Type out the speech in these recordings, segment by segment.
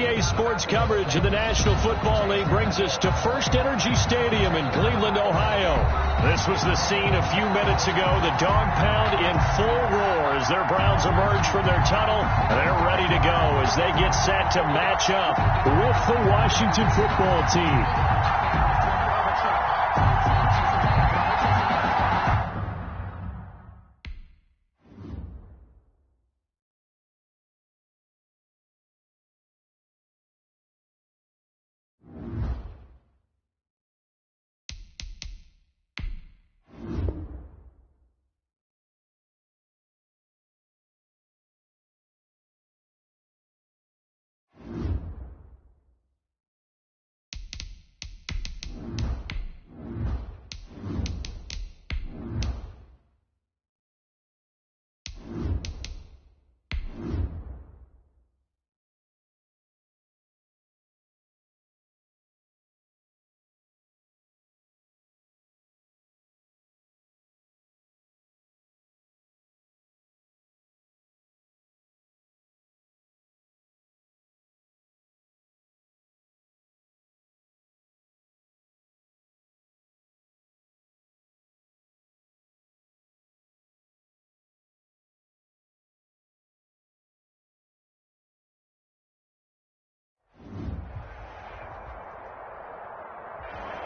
EA Sports coverage of the National Football League brings us to First Energy Stadium in Cleveland, Ohio. This was the scene a few minutes ago. The dog pound in full roar as their Browns emerge from their tunnel. They're ready to go as they get set to match up with the Washington football team.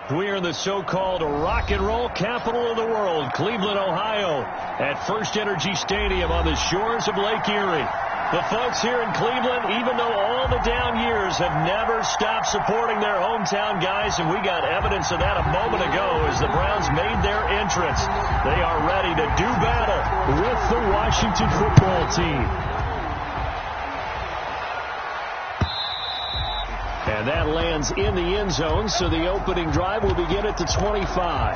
We are in the so-called rock and roll capital of the world, Cleveland, Ohio, at First Energy Stadium on the shores of Lake Erie. The folks here in Cleveland, even though all the down years, have never stopped supporting their hometown guys, and we got evidence of that a moment ago as the Browns made their entrance. They are ready to do battle with the Washington football team. And that lands in the end zone, so the opening drive will begin at the 25.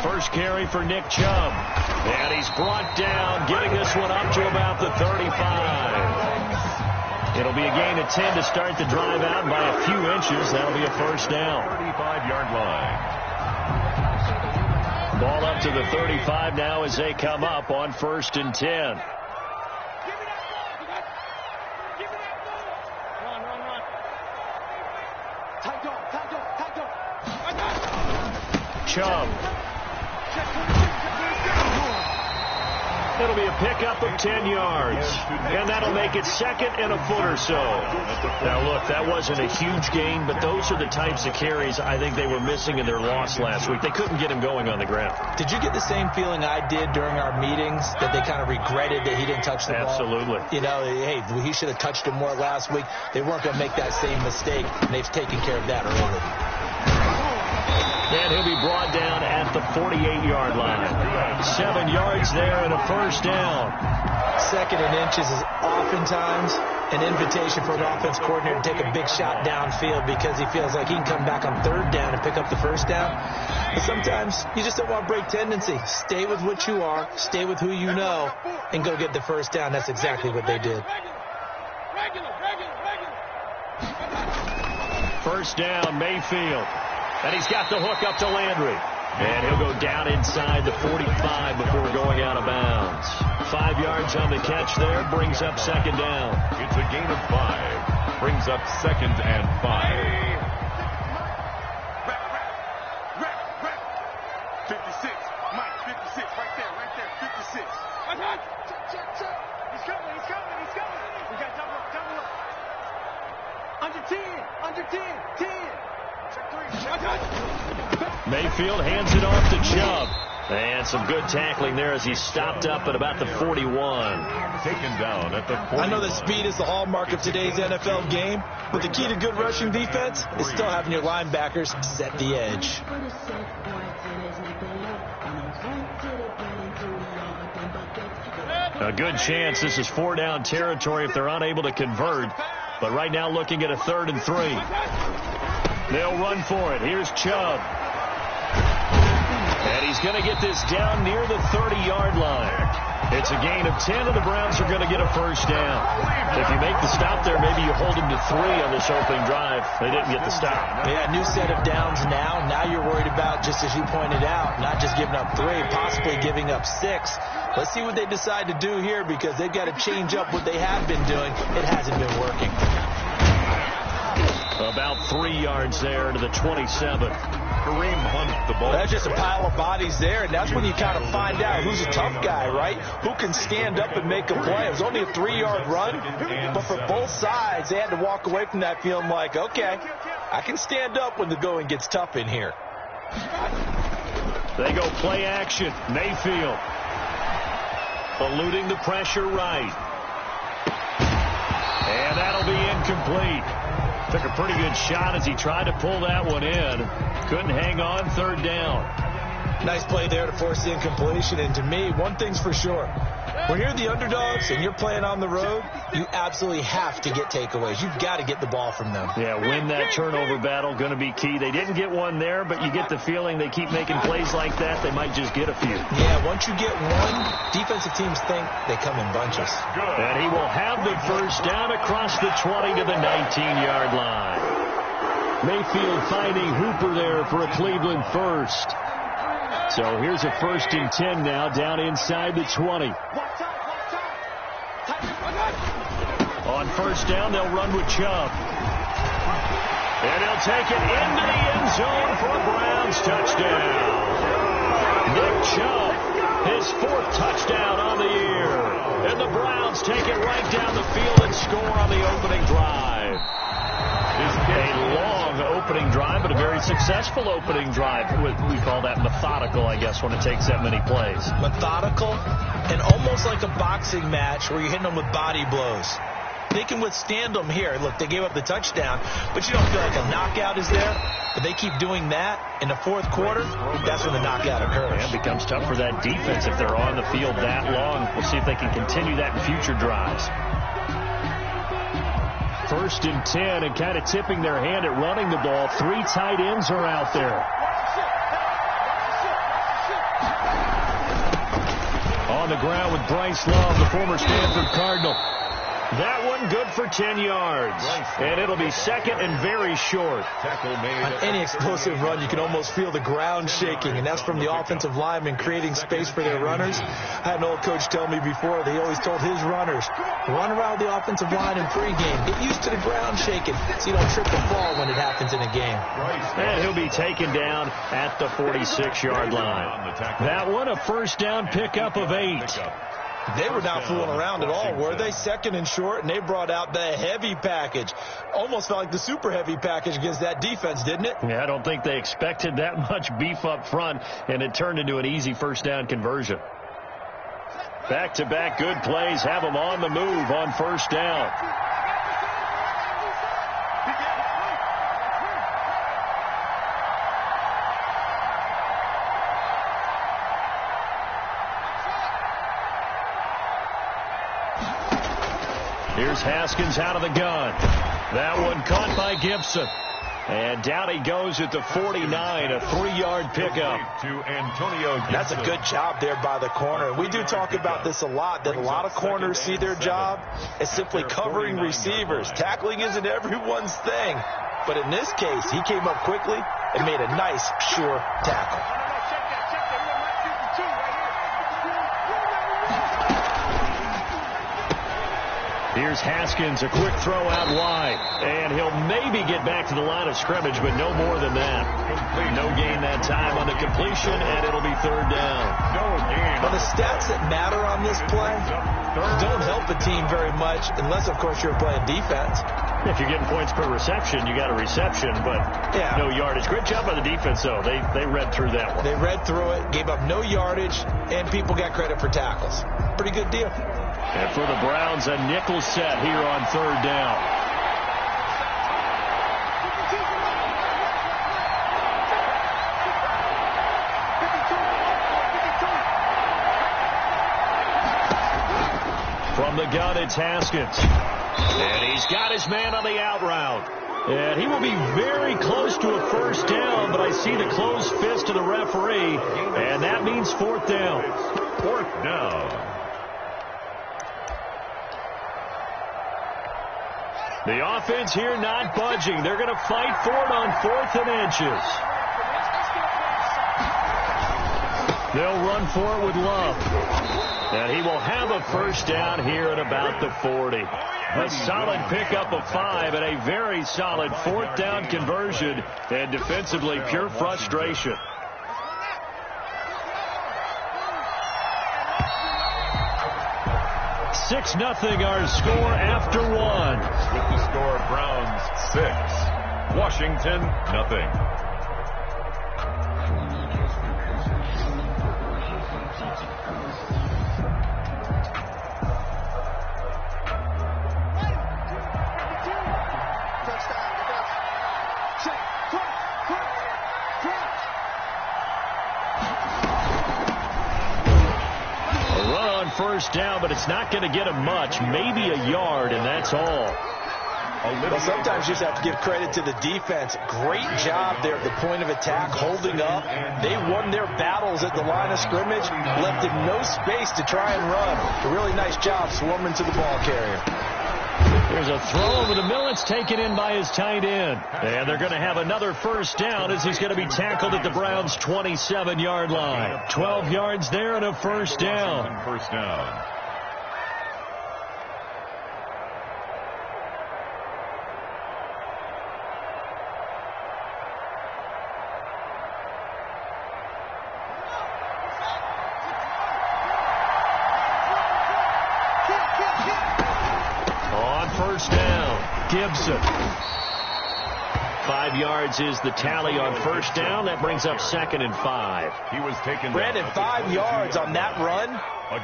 First carry for Nick Chubb. And he's brought down, getting this one up to about the 35. It'll be a gain of 10 to start the drive out by a few inches. That'll be a first down. 35-yard line. Ball up to the 35 now as they come up on 1st and 10. Chubb. It'll be a pickup of 10 yards. And that'll make it second and a foot or so. Now, look, that wasn't a huge gain, but those are the types of carries I think they were missing in their loss last week. They couldn't get him going on the ground. Did you get the same feeling I did during our meetings, that they kind of regretted that he didn't touch the ball? Absolutely. You know, hey, he should have touched it more last week. They weren't going to make that same mistake, and they've taken care of that early. And he'll be brought down at the 48-yard line. 7 yards there and a first down. Second and inches is oftentimes an invitation for an offense coordinator to take a big shot downfield because he feels like he can come back on third down and pick up the first down. But sometimes you just don't want to break tendency. Stay with what you are, stay with who you know, and go get the first down. That's exactly what they did. First down, Mayfield. And he's got the hook up to Landry. And he'll go down inside the 45 before going out of bounds. 5 yards on the catch there, brings up second down. It's a gain of 5. Brings up 2nd and 5. 56. Mike, 56. Right there. 56. He's coming. We got double up. Under 10. 10. Mayfield hands it off to Chubb. And some good tackling there as he stopped up at about the 41. Taken down at the 41. I know that speed is the hallmark of today's NFL game, but the key to good rushing defense is still having your linebackers set the edge. A good chance this is 4-down territory if they're unable to convert. But right now looking at a 3rd and 3. They'll run for it. Here's Chubb. And he's going to get this down near the 30-yard line. It's a gain of 10, and the Browns are going to get a first down. If you make the stop there, maybe you hold them to 3 on this opening drive. They didn't get the stop. Yeah, new set of downs now. Now you're worried about, just as you pointed out, not just giving up 3, possibly giving up 6. Let's see what they decide to do here, because they've got to change up what they have been doing. It hasn't been working. About 3 yards there to the 27. Kareem Hunt, the ball. That's just a pile of bodies there, and that's when you kind of find out who's a tough guy, right? Who can stand up and make a play. It was only a 3-yard run, but for both sides, they had to walk away from that feeling like, okay, I can stand up when the going gets tough in here. They go play action. Mayfield eluding the pressure right. And that'll be incomplete. Took a pretty good shot as he tried to pull that one in. Couldn't hang on, 3rd down. Nice play there to force the incompletion. And to me, one thing's for sure. When you're the underdogs and you're playing on the road, you absolutely have to get takeaways. You've got to get the ball from them. Yeah, win that turnover battle, going to be key. They didn't get one there, but you get the feeling they keep making plays like that, they might just get a few. Yeah, once you get one, defensive teams think they come in bunches. And he will have the first down across the 20 to the 19-yard line. Mayfield finding Hooper there for a Cleveland first. So here's a 1st and 10 now, down inside the 20. On first down, they'll run with Chubb. And he'll take it into the end zone for a Browns touchdown. Nick Chubb, his 4th touchdown on the year. And the Browns take it right down the field and score on the opening drive. A long opening drive, but a very successful opening drive. We call that methodical, I guess, when it takes that many plays. Methodical and almost like a boxing match where you're hitting them with body blows. They can withstand them here. Look, they gave up the touchdown, but you don't feel like a knockout is there. But they keep doing that in the 4th quarter, that's when the knockout occurs. It becomes tough for that defense if they're on the field that long. We'll see if they can continue that in future drives. 1st and 10, and kind of tipping their hand at running the ball. 3 tight ends are out there. On the ground with Bryce Love, the former Stanford Cardinal. That one good for 10 yards. And it'll be 2nd and very short. On any explosive run, you can almost feel the ground shaking, and that's from the offensive linemen creating space for their runners. I had an old coach tell me before, they always told his runners, run around the offensive line in pregame. Get used to the ground shaking so you don't trip and fall when it happens in a game. And he'll be taken down at the 46-yard line. That one, a first down pickup of 8. They were not fooling around at all, were they? 2nd and short, and they brought out the heavy package. Almost felt like the super heavy package against that defense, didn't it? Yeah, I don't think they expected that much beef up front, and it turned into an easy first down conversion. Back-to-back good plays have them on the move on first down. Here's Haskins out of the gun. That one caught by Gibson. And down he goes at the 49, a 3-yard pickup. To Antonio Gibson. That's a good job there by the corner. We do talk about this a lot, that a lot of corners see their job as simply covering receivers. Tackling isn't everyone's thing. But in this case, he came up quickly and made a nice, sure tackle. Here's Haskins, a quick throw out wide. And he'll maybe get back to the line of scrimmage, but no more than that. No gain that time on the completion, and it'll be 3rd down. Well, the stats that matter on this play don't help the team very much, unless, of course, you're playing defense. If you're getting points per reception, you got a reception, but no yardage. Great job by the defense, though. They read through that one. They read through it, gave up no yardage, and people got credit for tackles. Pretty good deal. And for the Browns, a nickel set here on 3rd down. From the gun, it's Haskins. And he's got his man on the out route. And he will be very close to a first down, but I see the closed fist of the referee, and that means 4th down. 4th down. The offense here not budging. They're going to fight for it on 4th and inches. They'll run for it with Love. And he will have a first down here at about the 40. A solid pickup of 5 and a very solid 4th down conversion. And defensively, pure frustration. 6-0 our score after 1. With the score, Browns 6, Washington nothing. First down, but it's not going to get him much. Maybe a yard, and that's all. Well, sometimes you just have to give credit to the defense. Great job there at the point of attack, holding up. They won their battles at the line of scrimmage, left him no space to try and run. A really nice job swarming to the ball carrier. There's a throw over the middle. It's taken in by his tight end. And they're going to have another first down as he's going to be tackled at the Browns' 27-yard line. 12 yards there and a first down. First down. Gibson. 5 yards is the tally on first down. That brings up 2nd and 5. He was taken. Brandon, 5 yards on that run.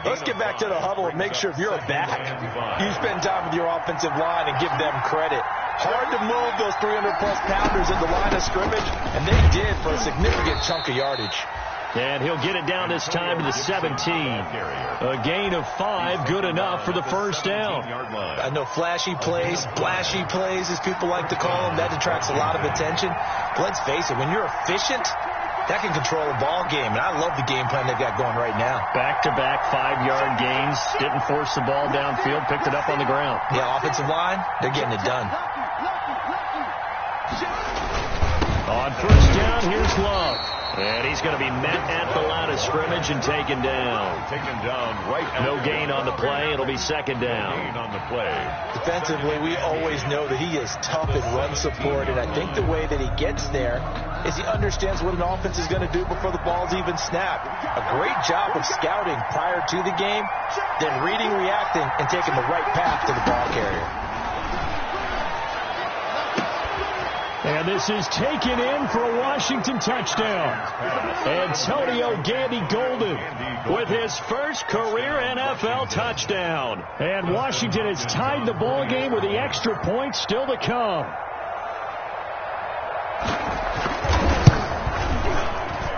Let's get back to the huddle and make sure if you're a back, you spend time with your offensive line and give them credit. Hard to move those 300-plus pounders at the line of scrimmage, and they did for a significant chunk of yardage. And he'll get it down this time to the 17. A gain of 5, good enough for the first down. I know flashy plays, splashy plays, as people like to call them, that attracts a lot of attention. But let's face it, when you're efficient, that can control a ball game. And I love the game plan they've got going right now. Back-to-back 5-yard gains. Didn't force the ball downfield, picked it up on the ground. Yeah, offensive line, they're getting it done. On first down, here's Love. And he's going to be met at the line of scrimmage and taken down. Taken down right. No gain on the play. It'll be 2nd down. Gain on the play. Defensively, we always know that he is tough in run support, and I think the way that he gets there is he understands what an offense is going to do before the ball's even snapped. A great job of scouting prior to the game, then reading, reacting, and taking the right path to the ball carrier. And this is taken in for a Washington touchdown. Antonio Gandy-Golden with his first career NFL touchdown. And Washington has tied the ball game with the extra point still to come.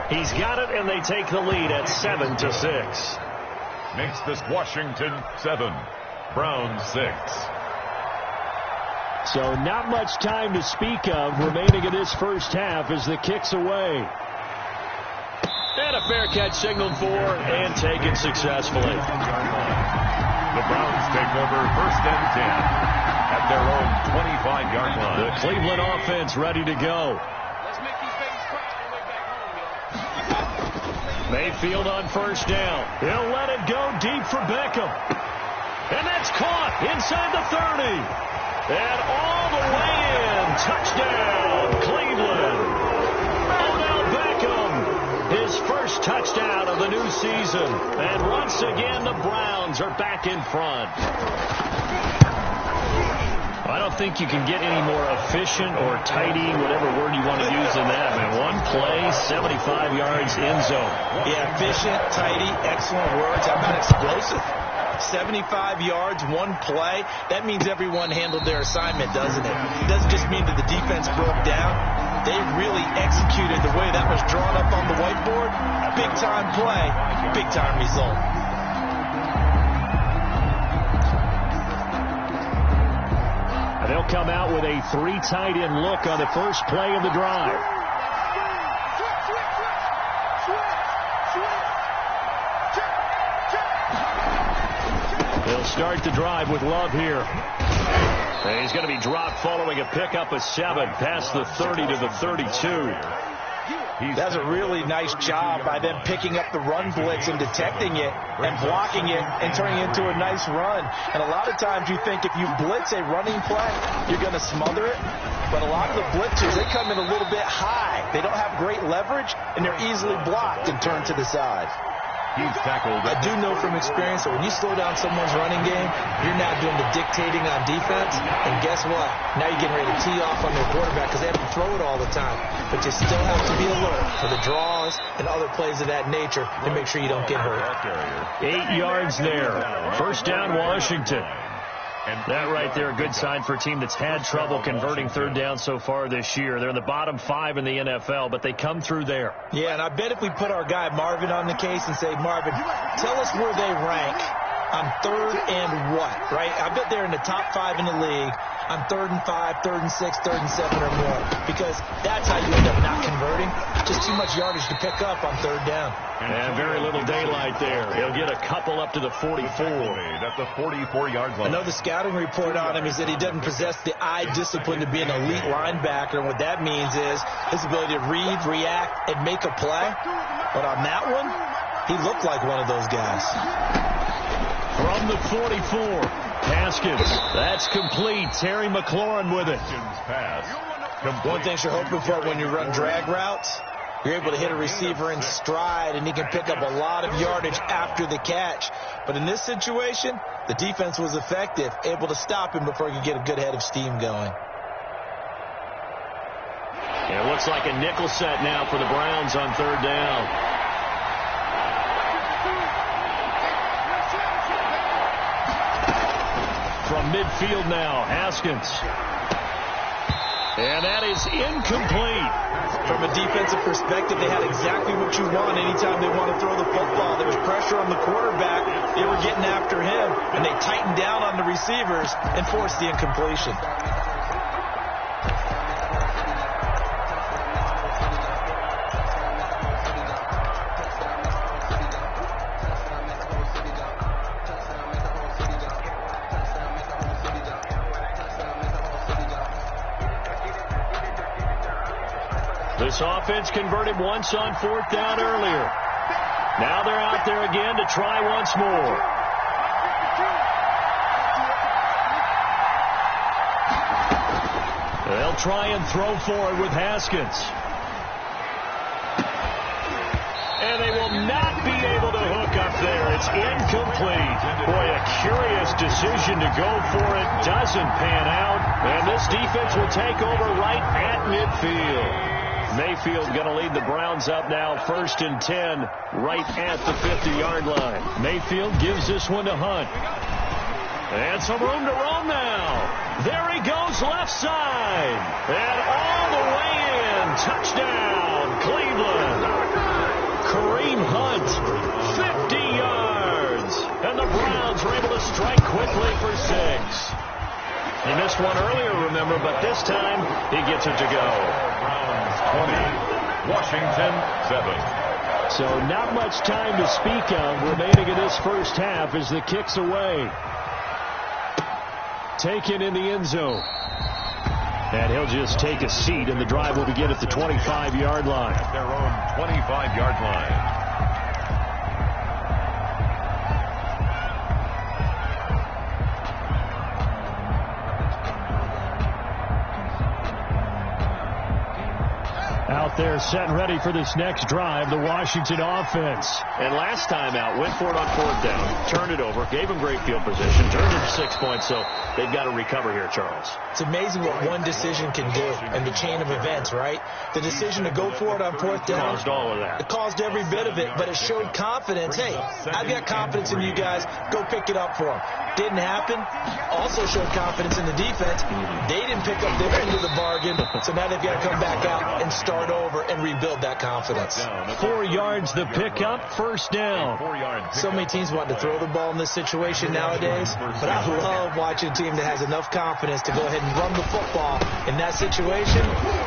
He's got it, and they take the lead at 7-6. Makes this Washington 7, Browns 6. So not much time to speak of remaining in this first half as the kick's away. And a fair catch signaled for and taken successfully. The Browns take over 1st and 10 at their own 25-yard line. The Cleveland offense ready to go. Mayfield on first down. He'll let it go deep for Beckham. And that's caught inside the 30. And all the way in. Touchdown, Cleveland. Odell Beckham, his first touchdown of the new season. And once again, the Browns are back in front. I don't think you can get any more efficient or tidy, whatever word you want to use in that, man. One play, 75 yards, end zone. Yeah, efficient, tidy, excellent words. How about explosive? 75 yards, one play. That means everyone handled their assignment, doesn't it? It doesn't just mean that the defense broke down. They really executed the way that was drawn up on the whiteboard. Big-time play, big-time result. And they'll come out with a 3 tight end look on the first play of the drive. They'll start the drive with Love here. And he's going to be dropped following a pickup of 7 past the 30 to the 32. That's a really nice job by them picking up the run blitz and detecting it and blocking it and turning it into a nice run. And a lot of times you think if you blitz a running play, you're going to smother it. But a lot of the blitzers, they come in a little bit high. They don't have great leverage, and they're easily blocked and turned to the side. He's tackled. I do know from experience that when you slow down someone's running game, you're now doing the dictating on defense. And guess what? Now you're getting ready to tee off on their quarterback because they have to throw it all the time. But you still have to be alert for the draws and other plays of that nature to make sure you don't get hurt. 8 yards there. First down, Washington. That right there, a good sign for a team that's had trouble converting third down so far this year. They're in the bottom 5 in the NFL, but they come through there. Yeah, and I bet if we put our guy Marvin on the case and say, Marvin, tell us where they rank on third and what, right? I bet they're in the top 5 in the league on 3rd and 5, 3rd and 6, 3rd and 7 or more, because that's how you end up not converting. Just too much yardage to pick up on third down. And very little daylight there. He'll get a couple up to the 44. That's a 44-yard line. I know the scouting report on him is that he doesn't possess the eye discipline to be an elite linebacker, and what that means is his ability to read, react, and make a play. But on that one, he looked like one of those guys. From the 44, Haskins. That's complete. Terry McLaurin with it. One thing you're hoping for when you run drag routes, you're able to hit a receiver in stride, and he can pick up a lot of yardage after the catch. But in this situation, the defense was effective, able to stop him before he could get a good head of steam going. It looks like a nickel set now for the Browns on third down. From midfield now, Haskins. And that is incomplete. From a defensive perspective, they had exactly what you want anytime they want to throw the football. There was pressure on the quarterback. They were getting after him, and they tightened down on the receivers and forced the incompletion. This offense converted once on fourth down earlier. Now they're out there again to try once more. They'll try and throw for it with Haskins. And they will not be able to hook up there. It's incomplete. Boy, a curious decision to go for it. Doesn't pan out. And this defense will take over right at midfield. Mayfield going to lead the Browns up now, 1st and 10, right at the 50-yard line. Mayfield gives this one to Hunt. And some room to roam now. There he goes, left side. And all the way in. Touchdown, Cleveland. Kareem Hunt, 50 yards. And the Browns were able to strike quickly for 6. He missed one earlier, remember, but this time he gets it to go. Browns 20, Washington 7. So not much time to speak of remaining in this first half as the kick's away. Taken in the end zone. And he'll just take a seat, and the drive will begin at the 25-yard line. At their own 25-yard line. Out there set and ready for this next drive, the Washington offense. And last time out, went for it on fourth down, turned it over, gave them great field position, turned it to 6 points, so they've got to recover here, Charles. It's amazing what one decision can do and the chain of events, right? The decision to go for it on fourth down. Caused all of that. It caused every bit of it, but it showed confidence. Hey, I've got confidence in you guys. Go pick it up for them. Didn't happen. Also showed confidence in the defense. They didn't pick up their end of the bargain, so now they've got to come back out and start over and rebuild that confidence. 4 yards the pickup, first down. So many teams want to throw the ball in this situation nowadays, but I love watching a team that has enough confidence to go ahead and run the football. In that situation,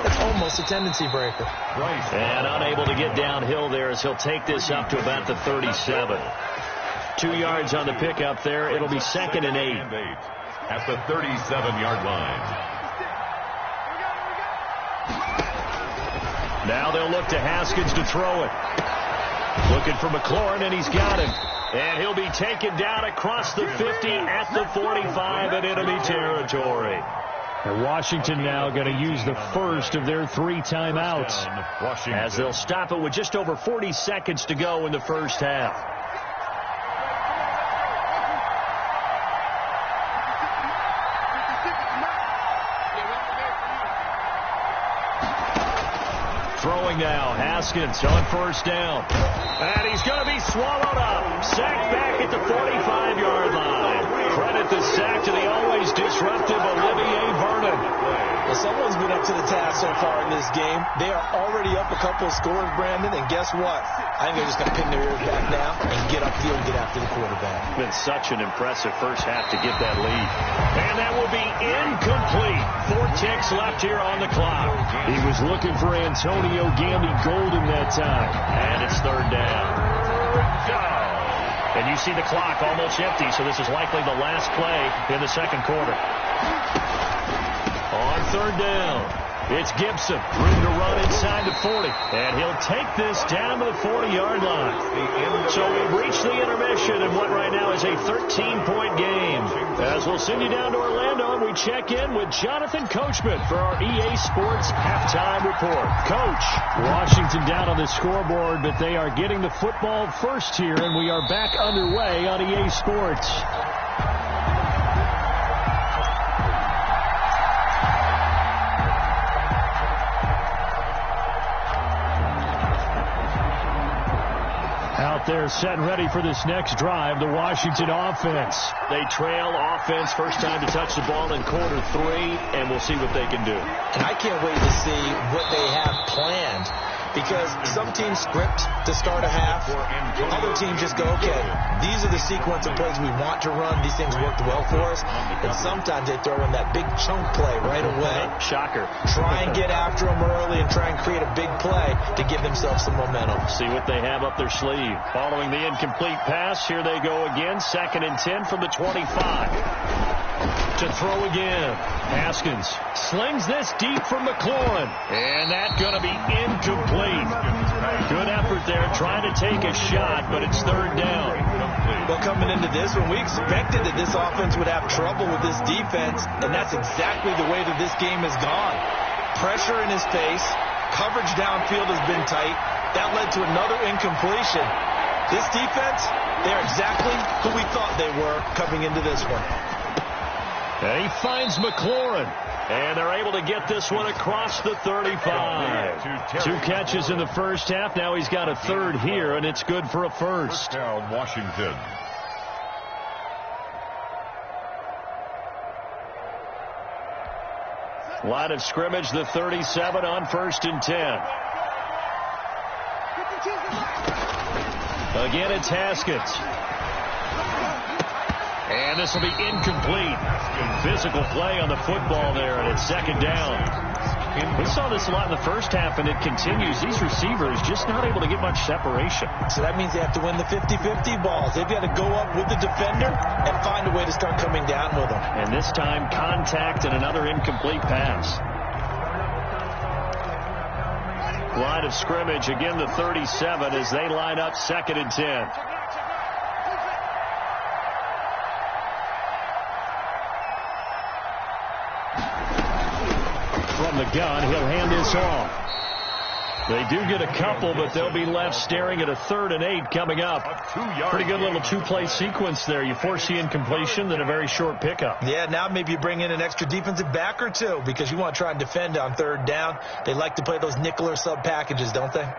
it's almost a tendency breaker. And unable to get downhill there as he'll take this up to about the 37. 2 yards on the pickup there. It'll be 2nd and 8. at the 37-yard line. Now they'll look to Haskins to throw it. Looking for McLaurin, and he's got him. And he'll be taken down across the 50 at the 45 in enemy territory. And Washington now going to use the first of their 3 timeouts as they'll stop it with just over 40 seconds to go in the first half. Throwing now, Haskins on first down. And he's going to be swallowed up. Sacked back at the 45-yard line. Credit the sack to the always disruptive Olivier Vernon. Well, someone's been up to the task so far in this game. They are already up a couple of scores, Brandon, and guess what? I think they're just going to pin their ears back now and get upfield and get after the quarterback. Been such an impressive first half to get that lead. And that will be incomplete. 4 ticks left here on the clock. He was looking for Antonio Gandy Golden that time. And it's third down. And you see the clock almost empty, so this is likely the last play in the second quarter. On third down, it's Gibson. Room to run inside the 40. And he'll take this down to the 40-yard line. So we've reached the intermission in what right now is a 13-point game. As we'll send you down to Orlando, and we check in with Jonathan Coachman for our EA Sports Halftime Report. Coach, Washington down on the scoreboard, but they are getting the football first here, and we are back underway on EA Sports. They're set and ready for this next drive, the Washington offense. They trail offense, first time to touch the ball in quarter 3, and we'll see what they can do. And I can't wait to see what they have planned, because some teams script to start a half. Other teams just go, okay, these are the sequence of plays we want to run. These things worked well for us. And sometimes they throw in that big chunk play right away. Shocker. Try and get after them early and try and create a big play to give themselves some momentum. See what they have up their sleeve. Following the incomplete pass, here they go again. 2nd and 10 from the 25. To throw again. Haskins slings this deep from McLaurin. And that's going to be incomplete. Good effort there trying to take a shot, but it's third down. Well, coming into this one, we expected that this offense would have trouble with this defense, and that's exactly the way that this game has gone. Pressure in his face. Coverage downfield has been tight. That led to another incompletion. This defense, they're exactly who we thought they were coming into this one. And he finds McLaurin. And they're able to get this one across the 35. 2 catches in the first half. Now he's got a third here, and it's good for a first. Down, Washington. Line of scrimmage, the 37 on 1st and 10. Again, it's Haskins. And this will be incomplete. Physical play on the football there, and it's 2nd down. We saw this a lot in the first half, and it continues. These receivers just not able to get much separation. So that means they have to win the 50-50 balls. They've got to go up with the defender and find a way to start coming down with them. And this time, contact and another incomplete pass. Line of scrimmage, again the 37 as they line up 2nd and 10. From the gun, he'll hand this off. They do get a couple, but they'll be left staring at a 3rd and 8 coming up. Pretty good little 2-play sequence there. You force the incompletion, then a very short pickup. Yeah, now maybe you bring in an extra defensive back or 2 because you want to try and defend on 3rd down. They like to play those nickel or sub packages, don't they?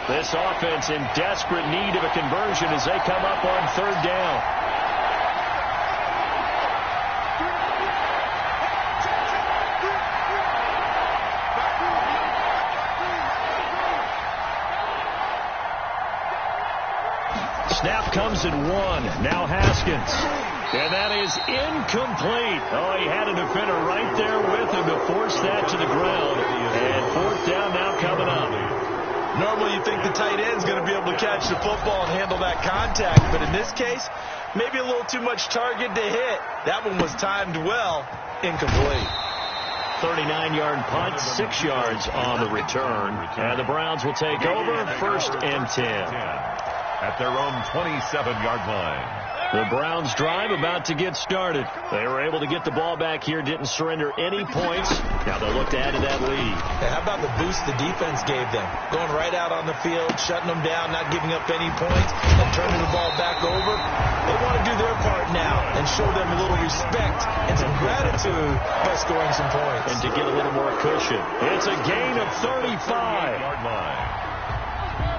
This offense in desperate need of a conversion as they come up on 3rd down. Snap comes at 1. Now Haskins. And that is incomplete. Oh, he had a defender right there with him to force that to the ground. And 4th down now coming up. Normally you think the tight end's going to be able to catch the football and handle that contact. But in this case, maybe a little too much target to hit. That one was timed well. Incomplete. 39-yard punt, 6 yards on the return. And the Browns will take over 1st and 10. At their own 27-yard line. The Browns drive about to get started. They were able to get the ball back here, didn't surrender any points. Now they'll look to add to that lead. And how about the boost the defense gave them? Going right out on the field, shutting them down, not giving up any points, and turning the ball back over. They want to do their part now and show them a little respect and some gratitude by scoring some points. And to get a little more cushion. It's a gain of 35. Yard line.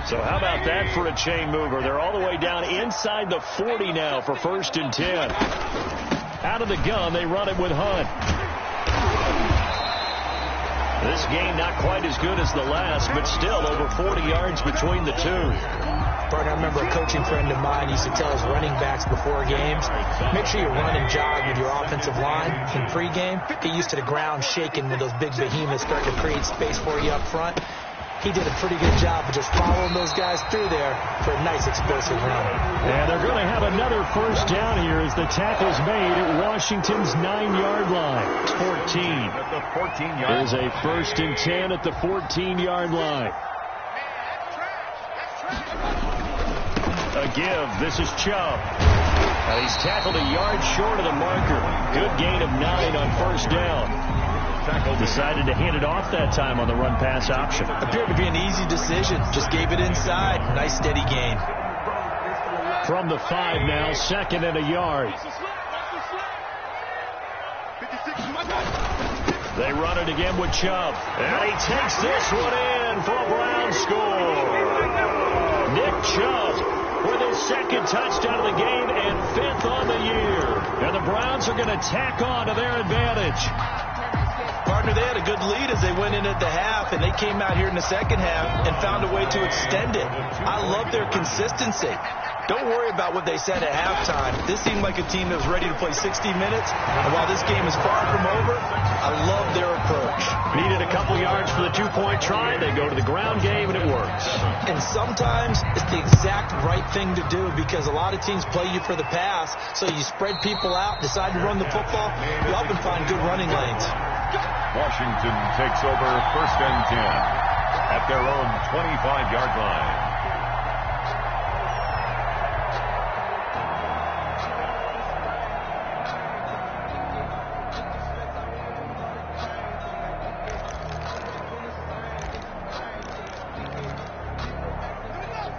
So how about that for a chain mover? They're all the way down inside the 40 now for 1st and 10. Out of the gun, they run it with Hunt. This game not quite as good as the last, but still over 40 yards between the two. Partner, I remember a coaching friend of mine used to tell his running backs before games, make sure you run and jog with your offensive line in pregame. Get used to the ground shaking with those big behemoths starting to create space for you up front. He did a pretty good job of just following those guys through there for a nice explosive run. And they're going to have another 1st down here as the tackle's made at Washington's 9-yard line. 14. At the 14-yard line. There's a 1st and 10 at the 14-yard line. A give. This is Chubb. Now he's tackled a yard short of the marker. Good gain of 9 on 1st down. Decided to hand it off that time on the run-pass option. Appeared to be an easy decision. Just gave it inside. Nice steady gain. From the 5 now, 2nd and a yard. They run it again with Chubb. And he takes this one in for a Brown score. Nick Chubb with his 2nd touchdown of the game and 5th on the year. And the Browns are going to tack on to their advantage. Partner, they had a good lead as they went in at the half, and they came out here in the 2nd half and found a way to extend it. I love their consistency. Don't worry about what they said at halftime. This seemed like a team that was ready to play 60 minutes, and while this game is far from over, I love their approach. Needed a couple yards for the 2-point try. They go to the ground game, and it works. And sometimes it's the exact right thing to do because a lot of teams play you for the pass, so you spread people out, decide to run the football. You often find good running lanes. Washington takes over 1st and 10 at their own 25-yard line.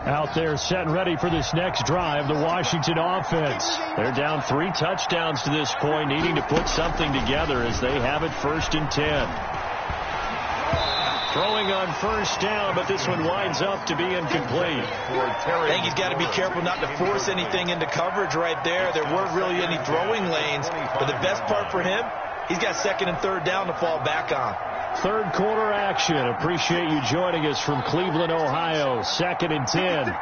Out there set and ready for this next drive, the Washington offense. They're down 3 touchdowns to this point, needing to put something together as they have it 1st and 10. Throwing on 1st down, but this one winds up to be incomplete. I think he's got to be careful not to force anything into coverage right there. There weren't really any throwing lanes, but the best part for him, he's got 2nd and 3rd down to fall back on. 3rd quarter action. Appreciate you joining us from Cleveland, Ohio. 2nd and 10.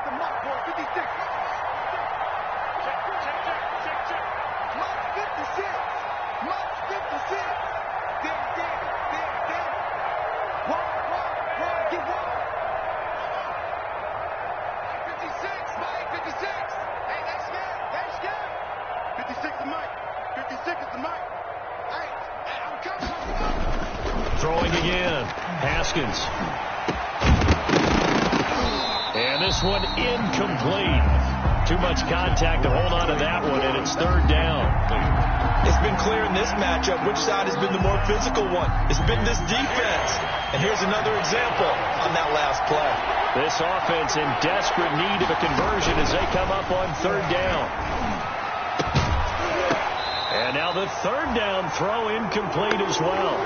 Throwing again. Haskins. And this one incomplete. Too much contact to hold on to that one, and it's 3rd down. It's been clear in this matchup which side has been the more physical one. It's been this defense. And here's another example on that last play. This offense in desperate need of a conversion as they come up on 3rd down. And now the 3rd down throw incomplete as well.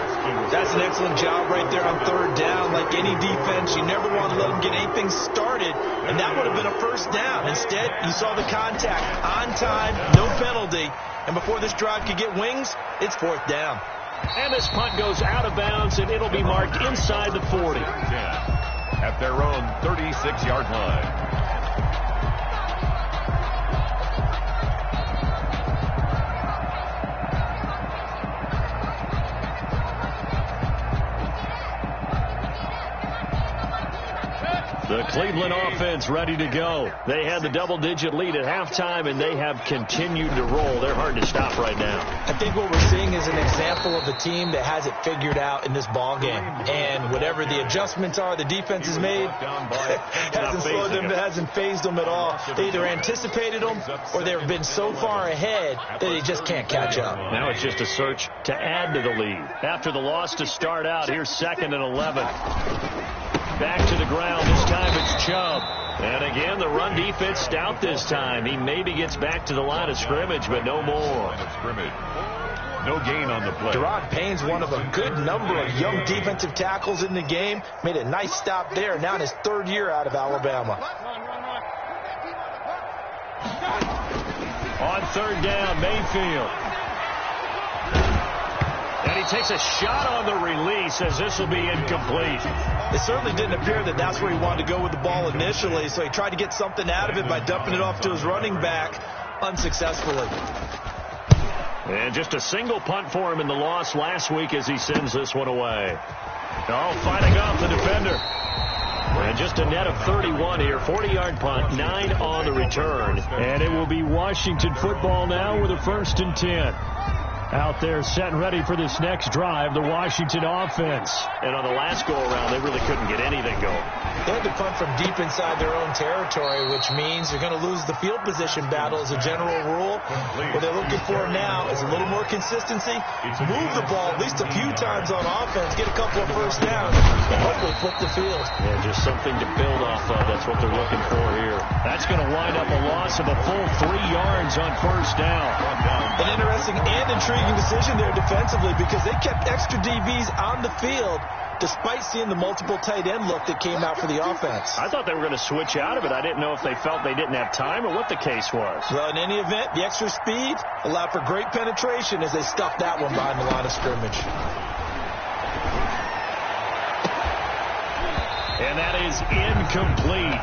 That's an excellent job right there on 3rd down. Like any defense, you never want to let them get anything started, and that would have been a 1st down. Instead, you saw the contact on time, no penalty, and before this drive could get wings, it's 4th down. And this punt goes out of bounds, and it'll be marked inside the 40. At their own 36-yard line. Cleveland offense ready to go. They had the double-digit lead at halftime, and they have continued to roll. They're hard to stop right now. I think what we're seeing is an example of a team that has it figured out in this ball game. And whatever the adjustments are the defense has made, hasn't slowed them, hasn't phased them at all. They either anticipated them or they've been so far ahead that they just can't catch up. Now it's just a search to add to the lead. After the loss to start out, here's 2nd and 11. Back to the ground. This time it's Chubb. And again, the run defense stout this time. He maybe gets back to the line of scrimmage, but no more. No gain on the play. Gerard Payne's one of a good number of young defensive tackles in the game. Made a nice stop there. Now in his 3rd year out of Alabama. On 3rd down, Mayfield. And he takes a shot on the release as this will be incomplete. It certainly didn't appear that that's where he wanted to go with the ball initially, so he tried to get something out of it by dumping it off to his running back unsuccessfully. And just a single punt for him in the loss last week as he sends this one away. Oh, fighting off the defender. And just a net of 31 here. 40-yard punt, 9 on the return. And it will be Washington football now with a 1st and 10. Out there set and ready for this next drive, the Washington offense. And on the last go-around, they really couldn't get anything going. They had to punt from deep inside their own territory, which means they're going to lose the field position battle as a general rule. What they're looking for now is a little more consistency, move the ball at least a few times on offense, get a couple of first downs, and hopefully flip the field. Yeah, just something to build off of. That's what they're looking for here. That's going to wind up a loss of a full 3 yards on 1st down. An interesting and intriguing decision there defensively because they kept extra DBs on the field despite seeing the multiple tight end look that came out for the offense. I thought they were going to switch out of it. I didn't know if they felt they didn't have time or what the case was. Well, in any event, the extra speed allowed for great penetration as they stuffed that one behind the line of scrimmage. And that is incomplete.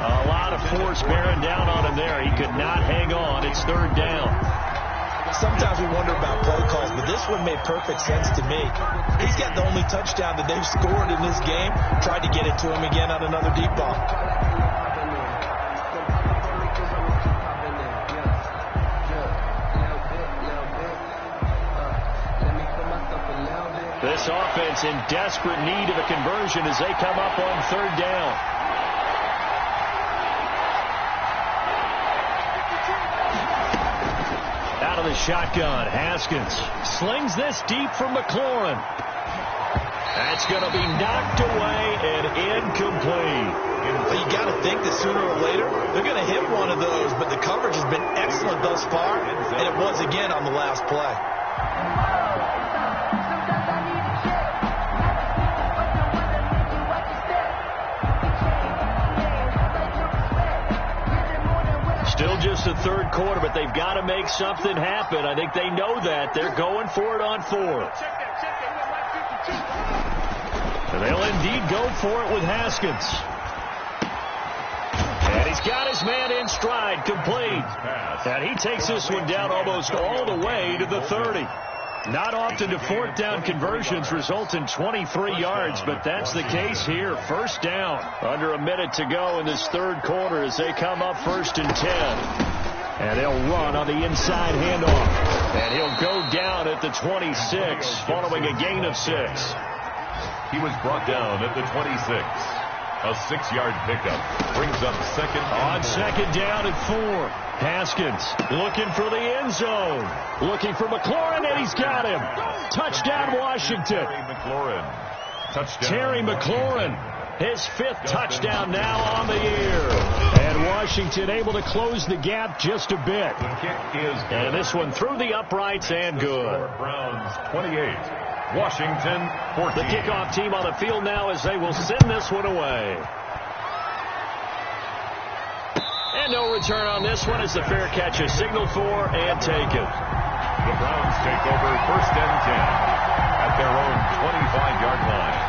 A lot of force bearing down on him there. He could not hang on. It's 3rd down. Sometimes we wonder about play calls, but this one made perfect sense to me. He's got the only touchdown that they've scored in this game. Tried to get it to him again on another deep ball. This offense in desperate need of a conversion as they come up on 3rd down. Out of the shotgun, Haskins slings this deep for McLaurin. That's going to be knocked away and incomplete. Well, you got to think that sooner or later they're going to hit one of those, but the coverage has been excellent thus far, and it was again on the last play. Still just the 3rd quarter, but they've got to make something happen. I think they know that. They're going for it on 4th. And they'll indeed go for it with Haskins. And he's got his man in stride, complete. And he takes this one down almost all the way to the 30. Not often do 4th down conversions result in 23 yards, but that's the case here. 1st down. Under a minute to go in this 3rd quarter as they come up 1st and 10. And they'll run on the inside handoff. And he'll go down at the 26 following a gain of 6. He was brought down at the 26. A 6-yard pickup brings up 2nd. On 2nd down at 4. Haskins looking for the end zone. Looking for McLaurin, and he's got him. Touchdown, Washington. Terry McLaurin, his 5th touchdown now on the year. And Washington able to close the gap just a bit. And this one through the uprights and good. Browns 28. Washington 14. The kickoff team on the field now as they will send this one away. And no return on this one as the fair catch is signaled for and taken. The Browns take over 1st and 10 at their own 25-yard line.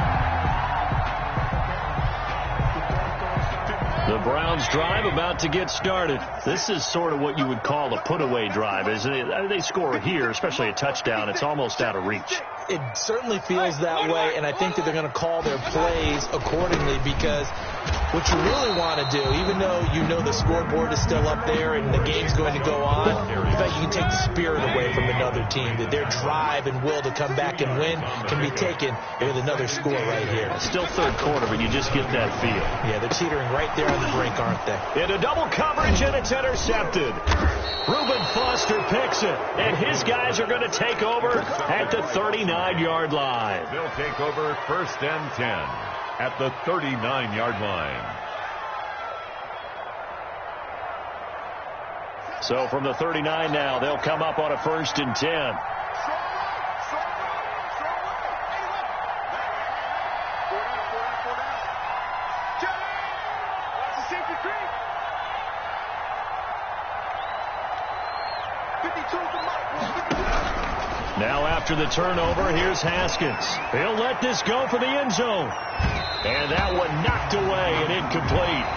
The Browns drive about to get started. This is sort of what you would call a put-away drive, isn't it? They score here, especially a touchdown. It's almost out of reach. It certainly feels that way, and I think that they're going to call their plays accordingly because What you really want to do, even though you know the scoreboard is still up there and the game's going to go on, in fact, you can take the spirit away from another team. That their drive and will to come back and win can be taken with another score right here. It's still third quarter, but you just get that feel. Yeah, they're teetering right there on the brink, aren't they? Into double coverage, and it's intercepted. Reuben Foster picks it, and his guys are going to take over at the 39-yard line. They'll take over 1st and 10 at the 39-yard line. So from the 39 now, they'll come up on a 1st and 10. Now after the turnover, here's Haskins. He'll let this go for the end zone. And that one knocked away and incomplete.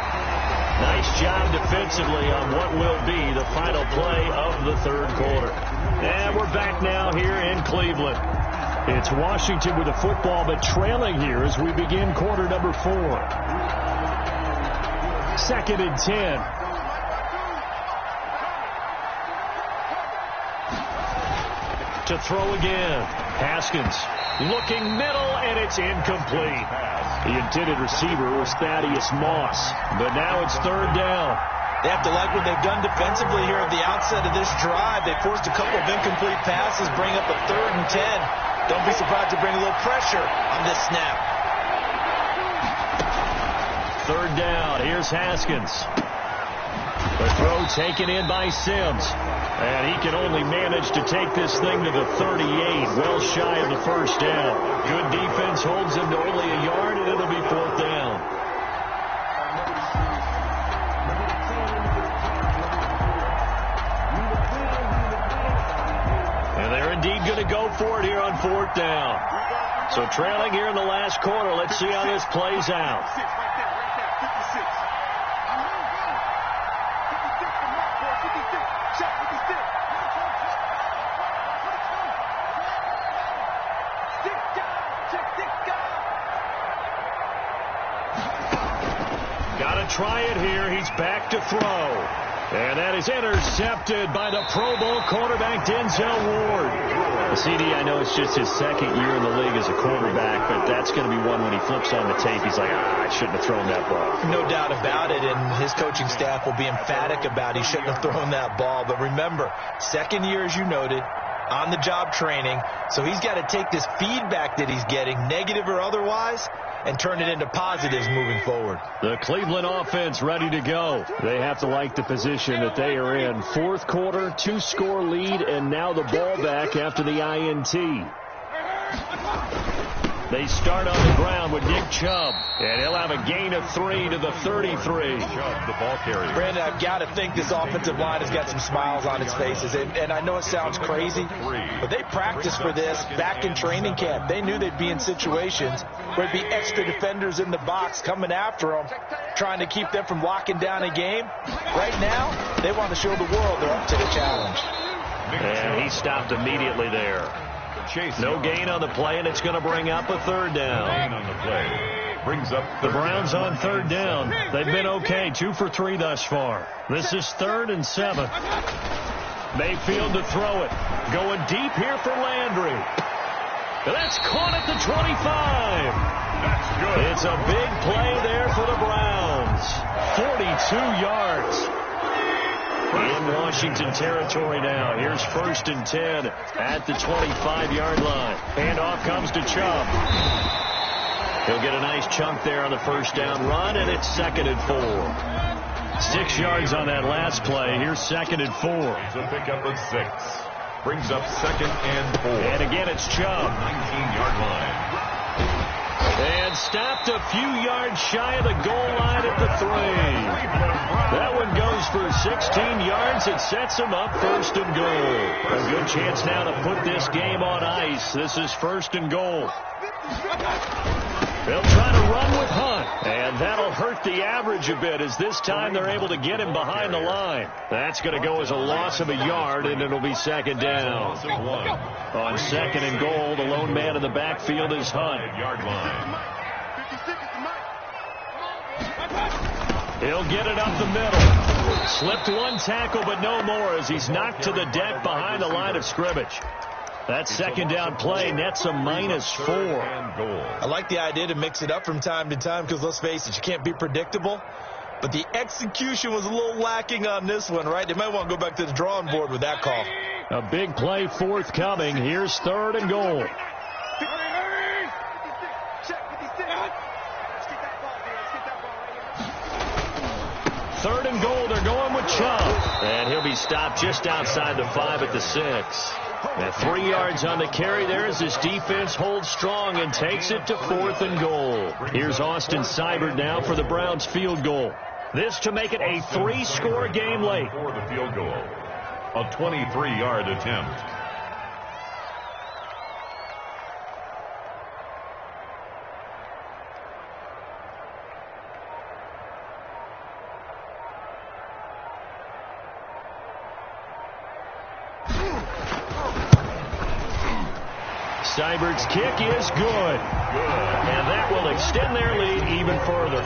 Nice job defensively on what will be the final play of the third quarter. And we're back now here in Cleveland. It's Washington with the football, but trailing here as we begin quarter number 4. 2nd and 10. To throw again. Haskins looking middle, and it's incomplete. The intended receiver was Thaddeus Moss, but now it's 3rd down. They have to like what they've done defensively here at the outset of this drive. They forced a couple of incomplete passes, bring up a 3rd and 10. Don't be surprised to bring a little pressure on this snap. 3rd down. Here's Haskins. The throw taken in by Sims. And he can only manage to take this thing to the 38, well shy of the 1st down. Good defense holds him to only a yard, and it'll be 4th down. And they're indeed going to go for it here on 4th down. So trailing here in the last quarter, let's see how this plays out. Try it here. He's back to throw. And that is intercepted by the Pro Bowl quarterback, Denzel Ward. CD, I know it's just his 2nd year in the league as a quarterback, but that's going to be one when he flips on the tape. He's like, I shouldn't have thrown that ball. No doubt about it, and his coaching staff will be emphatic about he shouldn't have thrown that ball. But remember, 2nd year, as you noted, on-the-job training, so he's got to take this feedback that he's getting, negative or otherwise, and turn it into positives moving forward. The Cleveland offense ready to go. They have to like the position that they are in. 4th quarter, 2-score lead, and now the ball back after the INT. They start on the ground with Nick Chubb, and he'll have a gain of 3 to the 33. Chubb, the ball carrier. Brandon, I've got to think this offensive line has got some smiles on its faces, and I know it sounds crazy, but they practiced for this back in training camp. They knew they'd be in situations where there'd be extra defenders in the box coming after them, trying to keep them from locking down a game. Right now, they want to show the world they're up to the challenge. And he stopped immediately there. No gain on the play, and it's going to bring up a 3rd down. Gain on the play. Brings up the Browns on 3rd down. They've been okay, 2 for 3 thus far. This is 3rd and 7. Mayfield to throw it. Going deep here for Landry. That's caught at the 25. That's good. It's a big play there for the Browns. 42 yards. In Washington territory now. Here's 1st and 10 at the 25-yard line. Handoff comes to Chubb. He'll get a nice chunk there on the 1st down run, and it's 2nd and 4. 6 yards on that last play. Here's 2nd and 4. To pick up a 6. Brings up 2nd and 4. And again, it's Chubb. 19-yard line. And stopped a few yards shy of the goal line at the 3. That one goes for 16 yards. It sets him up 1st and goal. A good chance now to put this game on ice. This is 1st and goal. They'll try to run with Hunt, and that'll hurt the average a bit as this time they're able to get him behind the line. That's going to go as a loss of a yard, and it'll be 2nd down. On 2nd and goal, the lone man in the backfield is Hunt. Yard line. He'll get it up the middle. Slipped one tackle, but no more as he's knocked to the deck behind the line of scrimmage. That second down play nets a -4. I like the idea to mix it up from time to time because, let's face it, you can't be predictable. But the execution was a little lacking on this one, right? They might want to go back to the drawing board with that call. A big play forthcoming. Here's 3rd and goal. Third and goal, they're going with Chubb. And he'll be stopped just outside the 5 at the 6. And 3 yards on the carry there as his defense holds strong and takes it to 4th and goal. Here's Austin Seibert now for the Browns field goal. This to make it a 3-score game late. For the field goal, a 23-yard attempt. Seibert's kick is good. And that will extend their lead even further.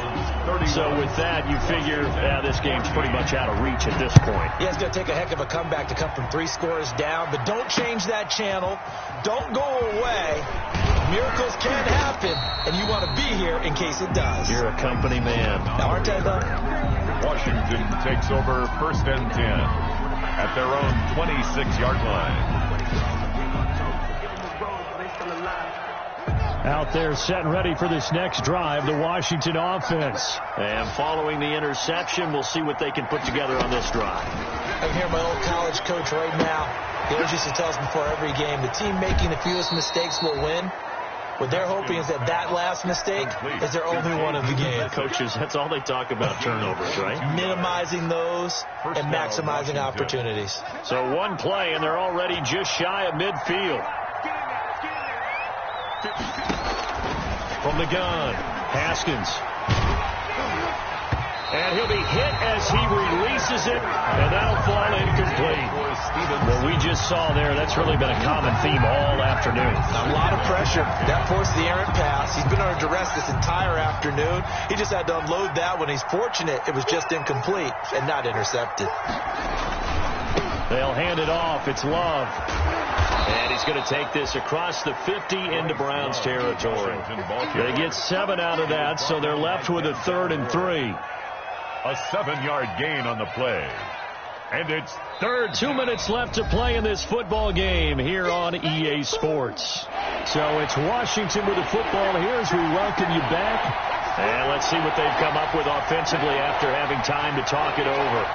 So with that, you figure this game's pretty much out of reach at this point. Yeah, it's going to take a heck of a comeback to come from 3 scores down. But don't change that channel. Don't go away. Miracles can happen, and you want to be here in case it does. You're a company man. Now, aren't I, though? Washington takes over 1st and 10 at their own 26-yard line. Out there set and ready for this next drive, the Washington offense. And following the interception, we'll see what they can put together on this drive. I'm here, my old college coach right now. He always used to tell us before every game, the team making the fewest mistakes will win. What they're hoping is that last mistake is their only one of the game. Coaches, that's all they talk about, turnovers, right? Minimizing those and maximizing opportunities. So one play, and they're already just shy of midfield. From the gun, Haskins. And he'll be hit as he releases it, and that'll fall incomplete. What we just saw there, that's really been a common theme all afternoon. A lot of pressure. That forced the errant pass. He's been under duress this entire afternoon. He just had to unload that when he's fortunate it was just incomplete and not intercepted. They'll hand it off. It's Love. And he's going to take this across the 50 into Browns territory. They get 7 out of that, so they're left with a 3rd and 3. A 7-yard gain on the play. And it's 3rd, 2 minutes left to play in this football game here on EA Sports. So it's Washington with the football here as we welcome you back. And let's see what they've come up with offensively after having time to talk it over.